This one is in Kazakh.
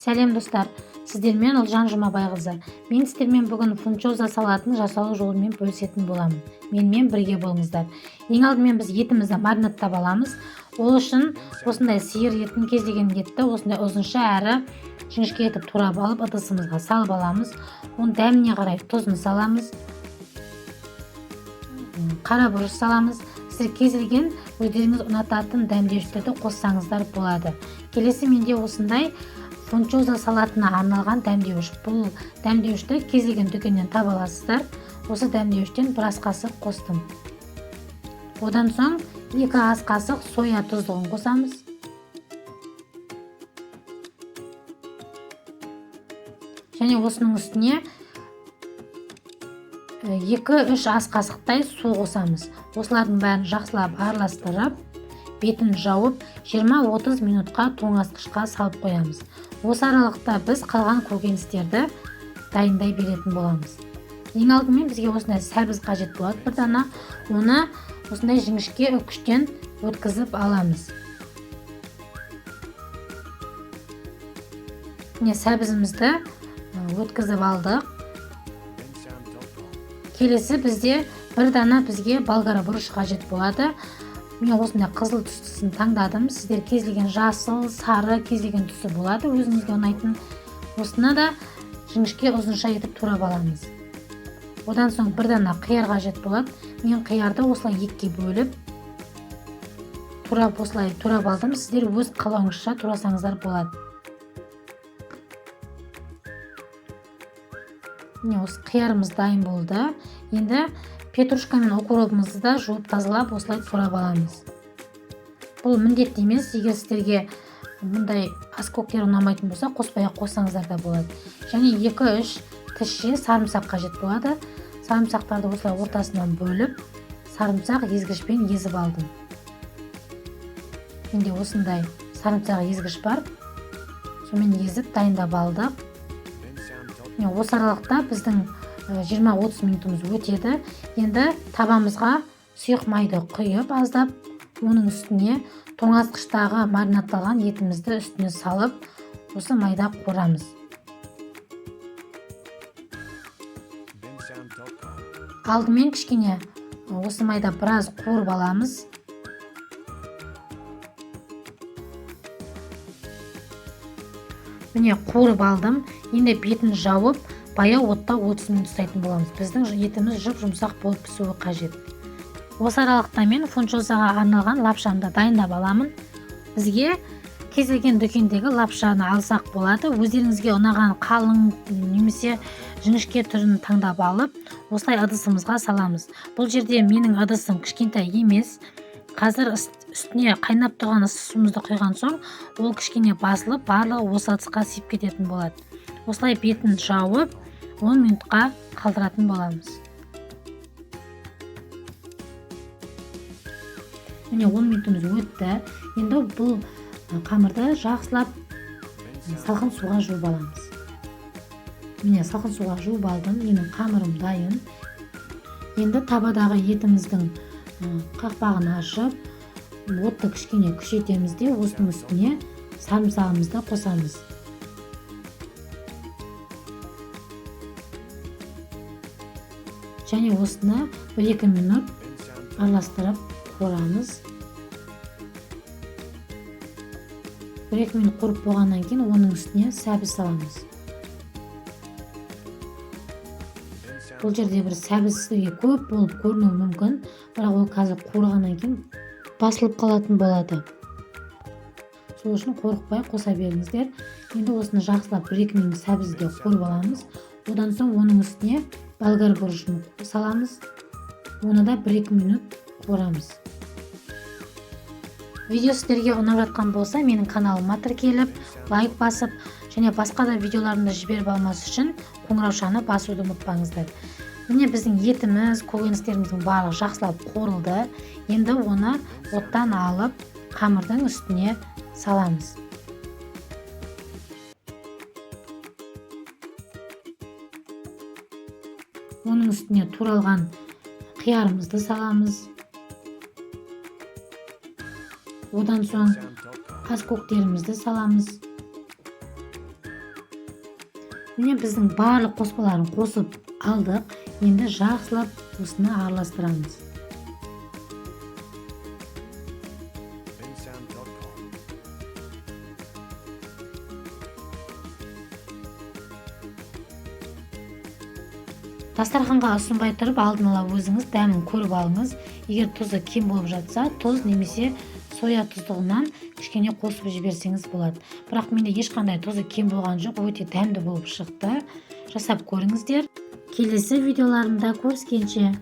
Сәлем достар, сіздермен Ұлжан Жұмабайқызы. Мен сіздермен бүгін фунчоза салатын жасалу жолымен бөлісетін боламын. Менімен бірге болыңыздар. Ең алдымен біз етімізді маринадтап аламыз. Ол үшін осындай сиыр етін, кез келген етті осындай ұзынша әрі жіңішке етіп турап алып ыдысымызға салып аламыз. Оның дәміне қарай тұзын саламыз, қара бұрыш саламыз. Сіздер кез келген өздеріңіз ұнататын дәмдеуіштерді қоссаңыздар болады. Келесі менде осындай фунчоза салатына арналған дәмдеуіш. Бұл дәмдеуішті кез келген дүкеннен таба аласыздар. Осы дәмдеуіштен бір ас қасық қостым. Одан соң 2 ас қасық соя тұздығын қосамыз. Және осының үстіне 2-3 ас қасықтай су қосамыз. Осылардың бәрін жақсылап араластырып, бетін жауып 20-30 минутқа тоңазытқышқа салып қоямыз. Осы аралықта біз қалған көкөністерді дайындай беретін боламыз. Ең алдымен бізге осындай сәбіз қажет болады, бір дана. Оны осындай жіңішке үкіштен өткізіп аламыз. Сәбізімізді өткізіп алдық. Келесі бізде бір дана бізге болгар бұрыш қажет болады. Мен осындай қызыл түстісін таңдадым. Сіздер кез келген жасыл, сары, кез келген түсі болады. Өзіңізге ұнайтын. Осыны да жіңішке ұзынша етіп турап аламыз. Одан соң бір дана қияр қажет болады. Мен қиярды осылай екіге бөліп осылай турап алдым. Сіздер өз қалауыңызша турасаңыздар болады. Осы қиярымыз дайын болды. Енді петрушка мен укропымызды да жуып тазалап осылай турап аламыз. Бұл міндетті емес. Егер сіздерге мұндай аскөктер ұнамайтын болса, қоспай-ақ қоссаңыздар да болады. Және 2-3 тісше сарымсақ қажет болады. Сарымсақтарды осылай ортасынан бөліп, сарымсақ езгішпен езіп алдым. Менде осындай сарымсақ езгіш бар. Сонымен езіп дайындап алдық. Осы аралықта біздің 20-30 минутымыз өтеді. Енді табамызға сұйық майды құйып аздап, оның үстіне тоңазытқыштағы маринадталған етімізді үстіне салып, осы майда қуырамыз. Алдымен кішкене осы майда біраз қуырып аламыз. Міне қуырып алдым. Енді бетін жауып, баяу отта 30 минут ұстайтын боламыз. Біздің етіміз жұп-жұмсақ болып пісуі қажет. Осы аралықта мен фунчозаға арналған лапшамды дайындап аламын. Бізге кез келген дүкендегі лапшаны алсақ болады. Өздеріңізге ұнаған қалың немесе жіңішке түрін таңдап алып, осылай ыдысымызға саламыз. Бұл жерде менің ыдысым кішкентай емес. Қазір үстіне қайнап тұрған ыстық суымызды құйған соң, ол кішкене басылып, барлығы осы ыдысқа сиіп кететін болады. Осылай бетін жауып, 10 минутқа қалдыратын боламыз. Міне 10 минутымыз өтті. Енді бұл қамырды жақсылап салқын суға жуып аламыз. Міне салқын суға жуып алдым. Менің қамырым дайын. Енді табадағы етіміздің қақпағын ашып, отты кішкене күшейтеміз де, осының үстіне сарымсағымызды қосамыз. Және осыны 1-2 минут араластырып қуырамыз. 1-2 минут қуырып болғаннан кейін оның үстіне сәбіз саламыз. Бұл жерде бір сәбіз сізге көп болып көрінуі мүмкін, бірақ ол қазір қуырғаннан кейін басылып қалатын болады. Сол үшін қорықпай қоса беріңіздер. Енді осыны жақсылап 1-2 минут сәбізді қуырып аламыз. Одан соң оның үстіне болгар бұрышын саламыз. Оны да 1-2 минут қуырамыз. Видео сіздерге ұнап жатқан болса, менің каналыма тіркеліп, лайк басып, және басқа да видеоларымды жіберіп алмас үшін қоңыраушаны басуды ұмытпаңыздар. Міне біздің етіміз, көкөністеріміздің барлығы жақсылап қуырылды. Енді оны оттан алып, қамырдың үстіне саламыз. Оның үстіне туралған қиярымызды саламыз. Одан соң аскөктерімізді саламыз. міне біздің барлық қоспаларын қосып алдық. Енді жақсылап осыны араластырамыз. Дастарханға ұсынбай тұрып алдын ала өзіңіз дәмін көріп алыңыз. Егер тұзы кем болып жатса, тұз немесе соя тұздығынан кішкене қосып жіберсеңіз болады. Бірақ менде ешқандай тұзы кем болған жоқ, өте дәмді болып шықты. Жасап көріңіздер. Келесі видеоларымда көріскенше.